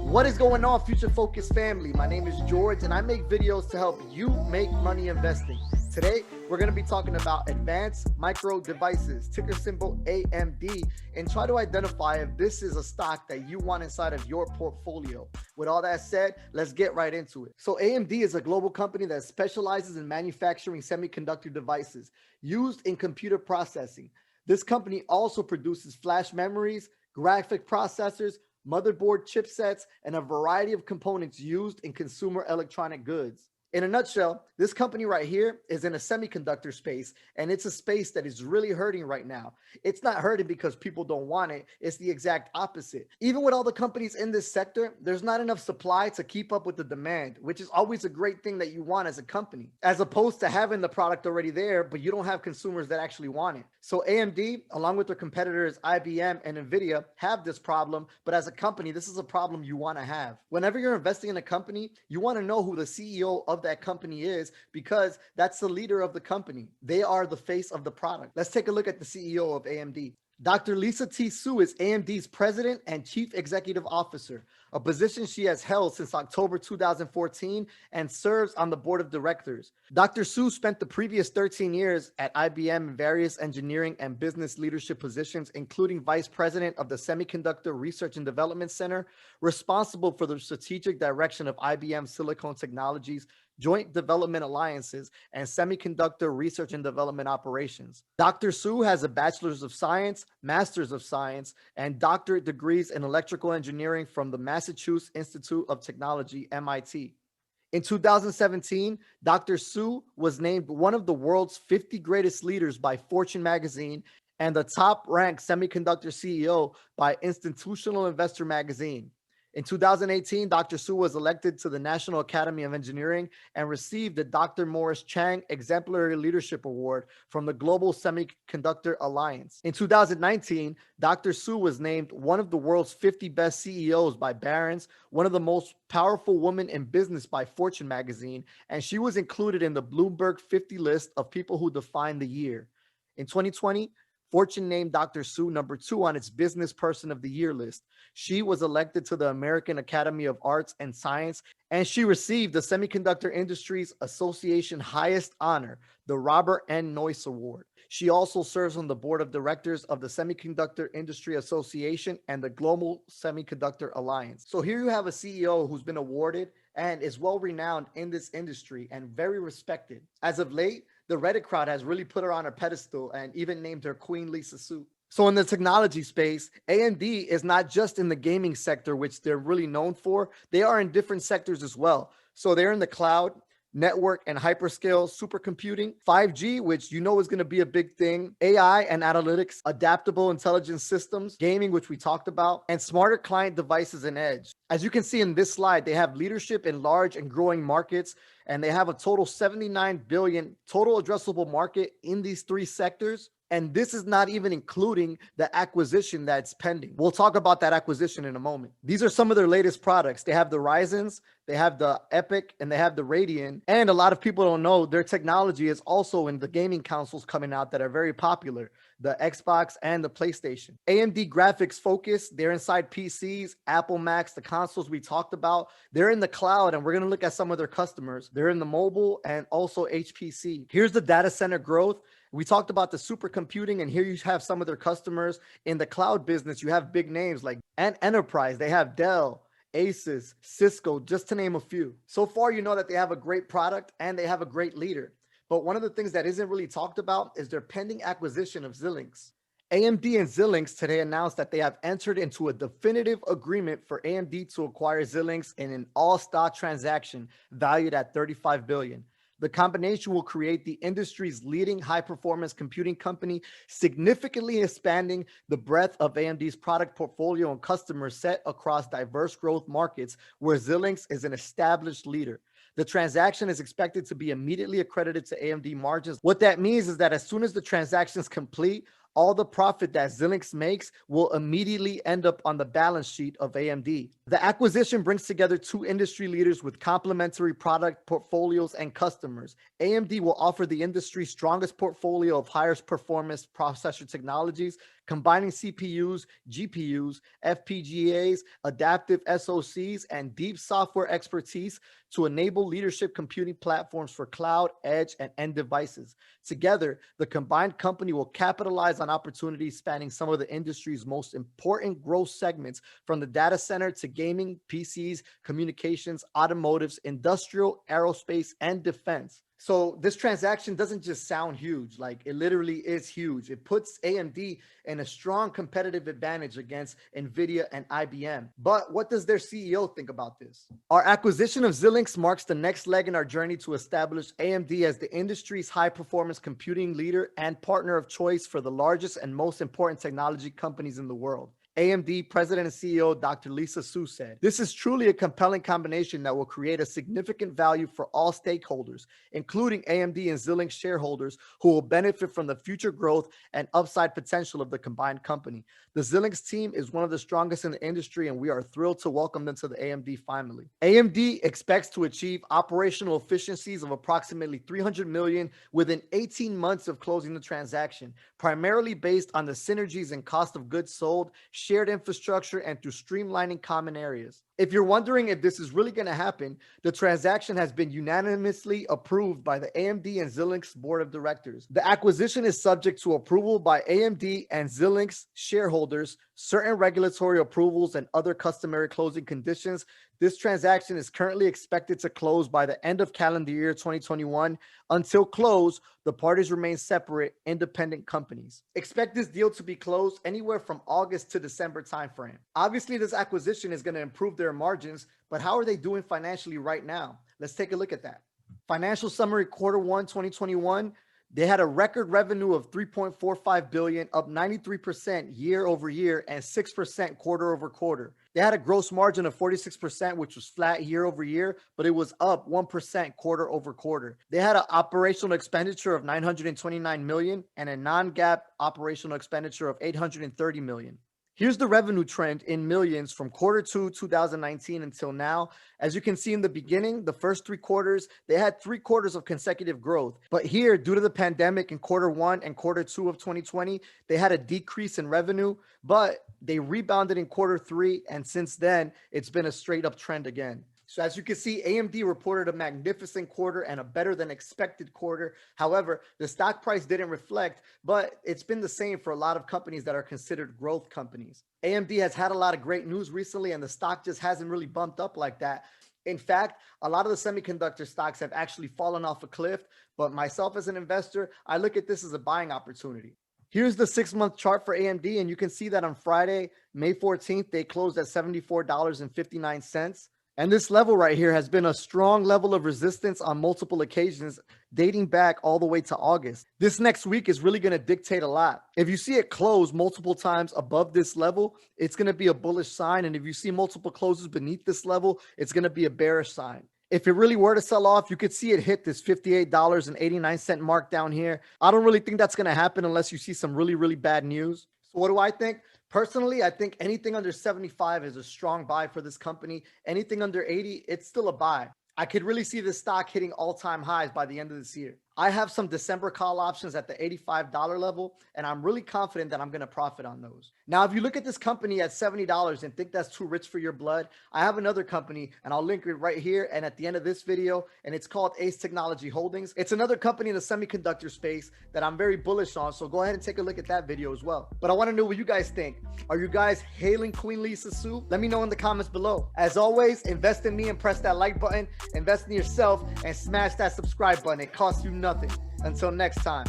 What is going on, Future Focus family? My name is George and I make videos to help you make money investing. Today, we're going to be talking about advanced micro devices, ticker symbol AMD, and try to identify if this is a stock that you want inside of your portfolio. With all that said, let's get right into it. So AMD is a global company that specializes in manufacturing semiconductor devices used in computer processing. This company also produces flash memories, graphic processors, motherboard chipsets, and a variety of components used in consumer electronic goods. In a nutshell, this company right here is in a semiconductor space, and it's a space that is really hurting right now. It's not hurting because people don't want it. It's the exact opposite. Even with all the companies in this sector, there's not enough supply to keep up with the demand, which is always a great thing that you want as a company, as opposed to having the product already there, but you don't have consumers that actually want it. So AMD, along with their competitors IBM and Invidia, have this problem, but as a company, this is a problem you want to have. Whenever you're investing in a company, you want to know who the CEO of that company is, because that's the leader of the company. They are the face of the product. Let's take a look at the CEO of AMD. Dr. Lisa T. Su is AMD's president and chief executive officer, a position she has held since October 2014 and serves on the board of directors. Dr. Su spent the previous 13 years at IBM in various engineering and business leadership positions, including vice president of the Semiconductor Research and Development Center, responsible for the strategic direction of IBM Silicon Technologies, joint development alliances, and semiconductor research and development operations. Dr. Su has a bachelor's of science, master's of science, and doctorate degrees in electrical engineering from the Massachusetts Institute of Technology, MIT. In 2017, Dr. Su was named one of the world's 50 greatest leaders by Fortune magazine and the top-ranked semiconductor CEO by Institutional Investor magazine. In 2018, Dr. Su was elected to the National Academy of Engineering and received the Dr. Morris Chang Exemplary Leadership Award from the Global Semiconductor Alliance. In 2019, Dr. Su was named one of the world's 50 best CEOs by Barron's, one of the most powerful women in business by Fortune magazine, and she was included in the Bloomberg 50 list of people who define the year. In 2020, Fortune named Dr. Su number 2 on its Business Person of the Year list. She was elected to the American Academy of Arts and Science, and she received the Semiconductor Industries Association highest honor, the Robert N. Noyce Award. She also serves on the board of directors of the Semiconductor Industry Association and the Global Semiconductor Alliance. So here you have a CEO who's been awarded and is well renowned in this industry and very respected. As of late, the Reddit crowd has really put her on a pedestal and even named her Queen Lisa Su. So in the technology space, AMD is not just in the gaming sector, which they're really known for. They are in different sectors as well. So they're in the cloud, network and hyperscale supercomputing, 5G, which you know is going to be a big thing, AI and analytics, adaptable intelligence systems, gaming, which we talked about, and smarter client devices and edge. As you can see in this slide, they have leadership in large and growing markets, and they have a total 79 billion total addressable market in these 3 sectors. And this is not even including the acquisition that's pending. We'll talk about that acquisition in a moment. These are some of their latest products. They have the Ryzens, they have the Epic, and they have the Radeon. And a lot of people don't know their technology is also in the gaming consoles coming out that are very popular, the Xbox and the PlayStation. AMD graphics focus, they're inside PCs, Apple Macs, the consoles we talked about. They're in the cloud, and we're going to look at some of their customers. They're in the mobile and also HPC. Here's the data center growth. We talked about the supercomputing, and here you have some of their customers. In the cloud business, you have big names like Enterprise. They have Dell, Asus, Cisco, just to name a few. So far, you know that they have a great product and they have a great leader. But one of the things that isn't really talked about is their pending acquisition of Xilinx. AMD and Xilinx today announced that they have entered into a definitive agreement for AMD to acquire Xilinx in an all-stock transaction valued at $35 billion. The combination will create the industry's leading high-performance computing company, significantly expanding the breadth of AMD's product portfolio and customer set across diverse growth markets where Xilinx is an established leader. The transaction is expected to be immediately accredited to AMD margins. What that means is that as soon as the transaction is complete, All the profit that Xilinx makes will immediately end up on the balance sheet of AMD. The acquisition brings together two industry leaders with complementary product portfolios and customers. AMD will offer the industry's strongest portfolio of highest performance processor technologies, combining CPUs, GPUs, FPGAs, adaptive SoCs, and deep software expertise to enable leadership computing platforms for cloud, edge, and end devices. Together, the combined company will capitalize on opportunities spanning some of the industry's most important growth segments, from the data center to gaming, PCs, communications, automotives, industrial, aerospace, and defense. So this transaction doesn't just sound huge, like it literally is huge. It puts AMD in a strong competitive advantage against Nvidia and IBM. But what does their CEO think about this? Our acquisition of Xilinx marks the next leg in our journey to establish AMD as the industry's high-performance computing leader and partner of choice for the largest and most important technology companies in the world. AMD President and CEO Dr. Lisa Su said, "This is truly a compelling combination that will create a significant value for all stakeholders, including AMD and Xilinx shareholders, who will benefit from the future growth and upside potential of the combined company. The Xilinx team is one of the strongest in the industry, and we are thrilled to welcome them to the AMD family." AMD expects to achieve operational efficiencies of approximately $300 million within 18 months of closing the transaction, primarily based on the synergies in cost of goods sold, shared infrastructure, and through streamlining common areas. If you're wondering if this is really going to happen, the transaction has been unanimously approved by the AMD and Xilinx board of directors. The acquisition is subject to approval by AMD and Xilinx shareholders, certain regulatory approvals, and other customary closing conditions. This transaction is currently expected to close by the end of calendar year 2021. Until close, the parties remain separate, independent companies. Expect this deal to be closed anywhere from August to December timeframe. Obviously, this acquisition is going to improve their margins, but how are they doing financially right now? Let's take a look at that. Financial summary Q1 2021. They had a record revenue of $3.45 billion, up 93% year over year and 6% quarter over quarter. They had a gross margin of 46%, which was flat year over year, but it was up 1% quarter over quarter. They had an operational expenditure of $929 million and a non-GAAP operational expenditure of $830 million. Here's the revenue trend in millions from Q2 2019 until now. As you can see in the beginning, the first 3 quarters, they had 3 quarters of consecutive growth. But here, due to the pandemic in Q1 and Q2 of 2020, they had a decrease in revenue, but they rebounded in Q3, and since then, it's been a straight up trend again. So as you can see, AMD reported a magnificent quarter and a better than expected quarter. However, the stock price didn't reflect, but it's been the same for a lot of companies that are considered growth companies. AMD has had a lot of great news recently, and the stock just hasn't really bumped up like that. In fact, a lot of the semiconductor stocks have actually fallen off a cliff, but myself as an investor, I look at this as a buying opportunity. Here's the 6-month chart for AMD, and you can see that on Friday, May 14th, they closed at $74.59. And this level right here has been a strong level of resistance on multiple occasions, dating back all the way to August. This next week is really going to dictate a lot. If you see it close multiple times above this level, it's going to be a bullish sign. And if you see multiple closes beneath this level, it's going to be a bearish sign. If it really were to sell off, you could see it hit this $58.89 mark down here. I don't really think that's going to happen unless you see some really, really bad news. So what do I think? Personally, I think anything under 75 is a strong buy for this company. Anything under 80, it's still a buy. I could really see this stock hitting all-time highs by the end of this year. I have some December call options at the $85 level, and I'm really confident that I'm going to profit on those. Now, if you look at this company at $70 and think that's too rich for your blood, I have another company, and I'll link it right here and at the end of this video, and it's called Ace Technology Holdings. It's another company in the semiconductor space that I'm very bullish on, so go ahead and take a look at that video as well. But I want to know what you guys think. Are you guys hailing Queen Lisa Su? Let me know in the comments below. As always, invest in me and press that like button, invest in yourself, and smash that subscribe button. It costs you nothing. Until next time.